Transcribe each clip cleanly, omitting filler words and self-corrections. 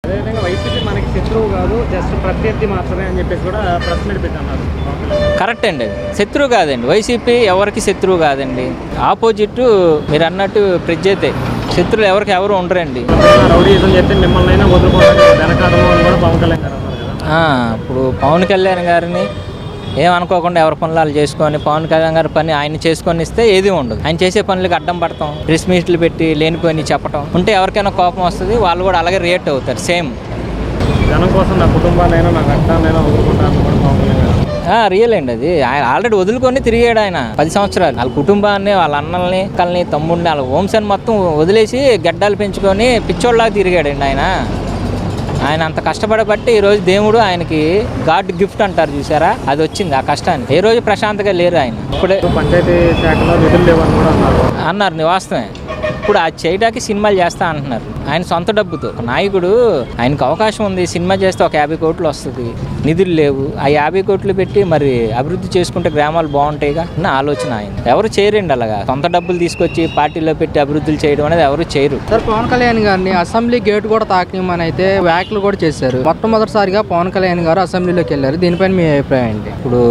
అదేవిధంగా వైసీపీ మనకి శత్రువు కాదు, జస్ట్ ప్రత్యర్థి మాత్రమే అని చెప్పేసి కూడా ప్రెస్ మీట్ పెట్టన్నారు. కరెక్ట్ అండి, అది శత్రువు కాదండి. వైసీపీ ఎవరికి శత్రువు కాదండి, ఆపోజిట్ మీరు అన్నట్టు ప్రత్యర్థి. శత్రువులు ఎవరు ఉండరండి. రౌడీజం చెప్తే మిమ్మల్ని అయినా వదులుకోవడానికి వెనకాడము అని కూడా పవన్ కళ్యాణ్ గారు అన్నారు కదా. ఇప్పుడు పవన్ కళ్యాణ్ గారిని ఏమనుకోకుండా ఎవరి పనులు వాళ్ళు చేసుకొని పవన్ కళ్యాణ్ గారి పని ఆయన చేసుకొని ఇస్తే ఏది ఉండదు. ఆయన చేసే పనులకి అడ్డం పడతాం, ప్రెస్ మీట్లు పెట్టి లేనిపోయి చెప్పటం ఉంటే ఎవరికైనా కోపం వస్తుంది, వాళ్ళు కూడా అలాగే రియాక్ట్ అవుతారు. సేమ్ జనం కోసం నా కుటుంబాన్నైనా నా కష్టాన్నైనా వదులుకుంటాను కూడా పవన్ కళ్యాణ్ గారు. రియల్ అండి అది. ఆయన ఆల్రెడీ వదులుకొని తిరిగాడు. ఆయన 10 సంవత్సరాలు వాళ్ళ కుటుంబాన్ని, వాళ్ళ అన్నల్ని, అక్కల్ని, తమ్ముడిని, వాళ్ళ హోమ్స్ని మొత్తం వదిలేసి గడ్డాలు పెంచుకొని పిచ్చోళ్ళలాగా తిరిగాడండి ఆయన. ఆయన అంత కష్టపడబట్టి ఈరోజు దేవుడు ఆయనకి గాడ్ గిఫ్ట్ అంటారు చూసారా, అది వచ్చింది. ఆ కష్టాన్ని ఏ రోజు ప్రశాంతంగా లేరు ఆయన. ఇప్పుడే పంచాయతీ శాఖలో నిధులు లేవని కూడా అన్నారు, వాస్తవమే. ఇప్పుడు అది చేయడానికి సినిమాలు చేస్తా అంటున్నారు ఆయన సొంత డబ్బుతో. నాయకుడు ఆయనకు అవకాశం ఉంది, సినిమా చేస్తే ఒక 50 కోట్లు వస్తుంది, నిధులు లేవు. ఆ 50 కోట్లు పెట్టి మరి అభివృద్ధి చేసుకుంటే గ్రామాలు బాగుంటాయిగా నా ఆలోచన. ఆయన ఎవరు చేయరండి అలాగా. సొంత డబ్బులు తీసుకొచ్చి పార్టీలో పెట్టి అభివృద్ధులు చేయడం అనేది ఎవరు చేయరు. సార్, పవన్ కళ్యాణ్ గారిని అసెంబ్లీ గేట్ కూడా తాకనిమని అయితే వ్యాఖ్యలు కూడా చేశారు. మొట్టమొదటిసారిగా పవన్ కళ్యాణ్ గారు అసెంబ్లీలోకి వెళ్ళారు. దీనిపైన మీ అభిప్రాయం ఏంటి? ఇప్పుడు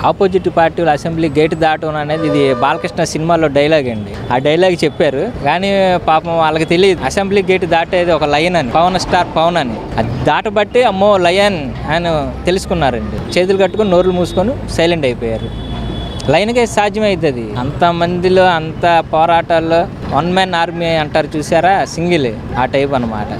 ఆపోజిట్ పార్టీలు అసెంబ్లీ గేట్ దాటం అనేది ఇది బాలకృష్ణ సినిమాలో డైలాగ్ అండి. ఆ డైలాగ్ చెప్పారు కానీ పాపం వాళ్ళకి తెలియదు అసెంబ్లీ గేట్ దాటేది ఒక లయన్ అని, పవన్ స్టార్ పవన్ అని. అది దాటబట్టి అమ్మో లయన్ అని తెలుసుకున్నారండి. చేతులు కట్టుకొని నోర్లు మూసుకొని సైలెంట్ అయిపోయారు. లైన్గా సాధ్యమవుతుంది. అంతమందిలో అంత పోరాటాల్లో 1 మ్యాన్ ఆర్మీ అంటారు చూసారా, సింగిల్ ఆ టైప్ అనమాట.